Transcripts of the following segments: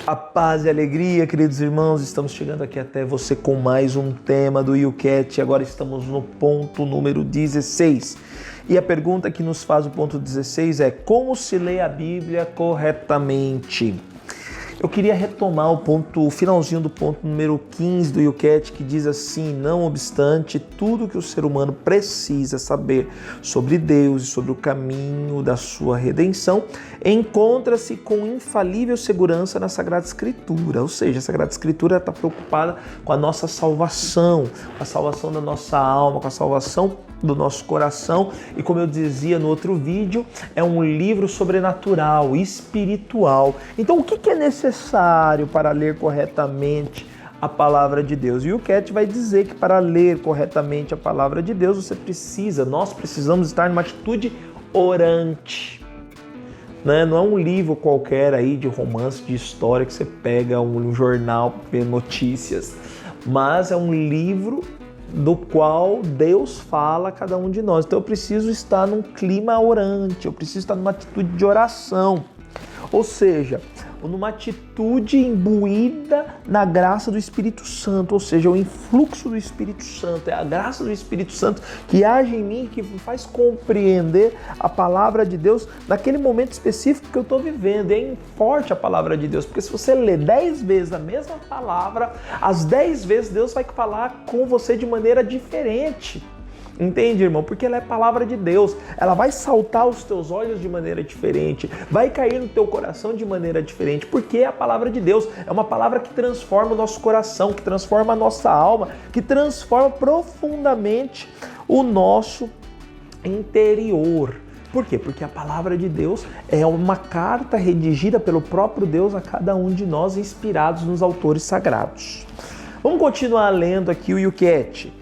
A paz e alegria, queridos irmãos, estamos chegando aqui até você com mais um tema do YouCat. Agora estamos no ponto número 16. E a pergunta que nos faz o ponto 16 é: como se lê a Bíblia corretamente? Eu queria retomar o finalzinho do ponto número 15 do YouCat, que diz assim: não obstante tudo que o ser humano precisa saber sobre Deus e sobre o caminho da sua redenção, encontra-se com infalível segurança na Sagrada Escritura. Ou seja, a Sagrada Escritura está preocupada com a nossa salvação, com a salvação da nossa alma, com a salvação do nosso coração. E como eu dizia no outro vídeo, é um livro sobrenatural, espiritual. Então o que é necessário para ler corretamente a palavra de Deus? E o YouCat vai dizer que para ler corretamente a palavra de Deus, nós precisamos estar numa atitude orante. Não é um livro qualquer aí de romance, de história, que você pega um jornal para ver notícias, mas é um livro do qual Deus fala a cada um de nós. Então eu preciso estar num clima orante, eu preciso estar numa atitude de oração, ou seja, numa atitude imbuída na graça do Espírito Santo, ou seja, o influxo do Espírito Santo, é a graça do Espírito Santo que age em mim, que me faz compreender a palavra de Deus naquele momento específico que eu estou vivendo. É forte a palavra de Deus, porque se você ler 10 vezes a mesma palavra, as 10 vezes Deus vai falar com você de maneira diferente. Entende, irmão? Porque ela é palavra de Deus. Ela vai saltar aos teus olhos de maneira diferente, vai cair no teu coração de maneira diferente, porque é a palavra de Deus. É uma palavra que transforma o nosso coração, que transforma a nossa alma, que transforma profundamente o nosso interior. Por quê? Porque a palavra de Deus é uma carta redigida pelo próprio Deus a cada um de nós, inspirados nos autores sagrados. Vamos continuar lendo aqui o YouCat.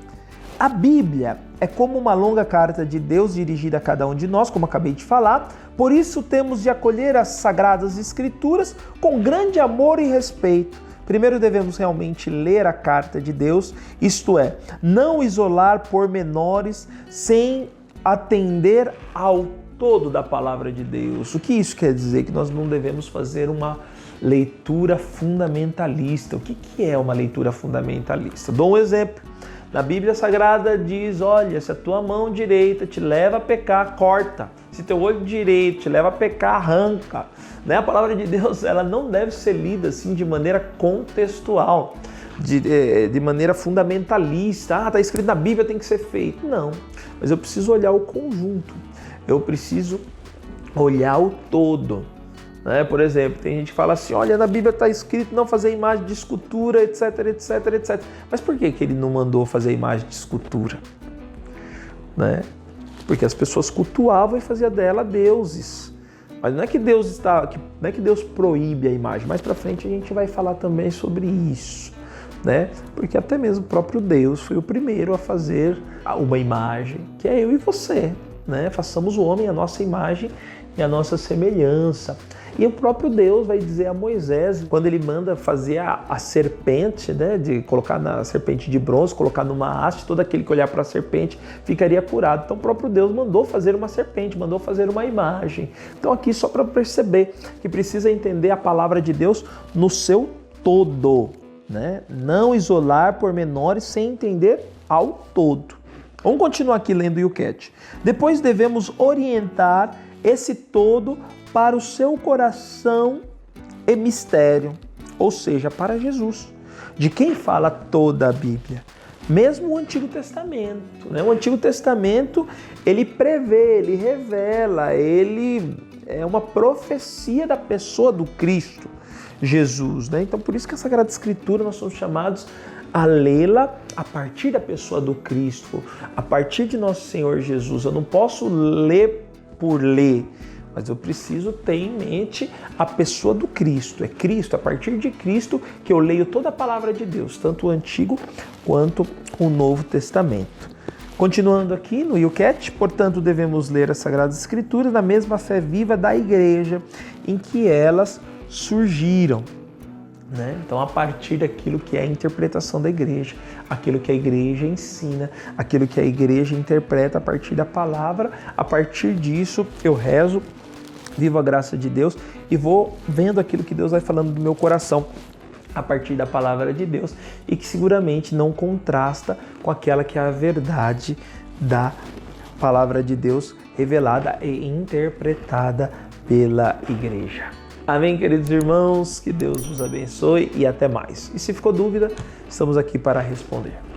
A Bíblia é como uma longa carta de Deus dirigida a cada um de nós, como acabei de falar. Por isso temos de acolher as Sagradas Escrituras com grande amor e respeito. Primeiro devemos realmente ler a carta de Deus, isto é, não isolar pormenores sem atender ao todo da palavra de Deus. O que isso quer dizer? Que nós não devemos fazer uma leitura fundamentalista. O que é uma leitura fundamentalista? Dou um exemplo. Na Bíblia Sagrada diz: olha, se a tua mão direita te leva a pecar, corta. Se teu olho direito te leva a pecar, arranca. A palavra de Deus, ela não deve ser lida assim de maneira contextual, de maneira fundamentalista. Está escrito na Bíblia, tem que ser feito. Não, mas eu preciso olhar o conjunto. Eu preciso olhar o todo. Por exemplo, tem gente que fala assim: olha, na Bíblia está escrito não fazer imagem de escultura, etc, etc, etc. Mas por que ele não mandou fazer imagem de escultura? Porque as pessoas cultuavam e faziam dela deuses. Mas não é que Deus proíbe a imagem. Mais para frente a gente vai falar também sobre isso. Porque até mesmo o próprio Deus foi o primeiro a fazer uma imagem, que é eu e você. Façamos o homem a nossa imagem e a nossa semelhança. E o próprio Deus vai dizer a Moisés, quando ele manda fazer a serpente, de colocar na serpente de bronze, colocar numa haste, todo aquele que olhar para a serpente ficaria curado. Então o próprio Deus mandou fazer uma serpente, mandou fazer uma imagem. Então aqui só para perceber que precisa entender a palavra de Deus no seu todo. Não isolar pormenores sem entender ao todo. Vamos continuar aqui lendo o YouCat. Depois devemos orientar esse todo para o seu coração e mistério, ou seja, para Jesus, de quem fala toda a Bíblia, mesmo o Antigo Testamento. O Antigo Testamento, ele prevê, ele revela, ele é uma profecia da pessoa do Cristo, Jesus. Então, por isso que a Sagrada Escritura nós somos chamados a lê-la a partir da pessoa do Cristo, a partir de nosso Senhor Jesus. Eu não posso ler por ler, mas eu preciso ter em mente a pessoa do Cristo. É Cristo, a partir de Cristo, que eu leio toda a palavra de Deus, tanto o Antigo quanto o Novo Testamento. Continuando aqui no YouCat, portanto, devemos ler as Sagradas Escrituras na mesma fé viva da igreja em que elas surgiram. né? Então, a partir daquilo que é a interpretação da igreja, aquilo que a igreja ensina, aquilo que a igreja interpreta a partir da palavra, a partir disso eu rezo, vivo a graça de Deus e vou vendo aquilo que Deus vai falando do meu coração a partir da palavra de Deus e que seguramente não contrasta com aquela que é a verdade da palavra de Deus revelada e interpretada pela igreja. Amém, queridos irmãos? Que Deus vos abençoe e até mais. E se ficou dúvida, estamos aqui para responder.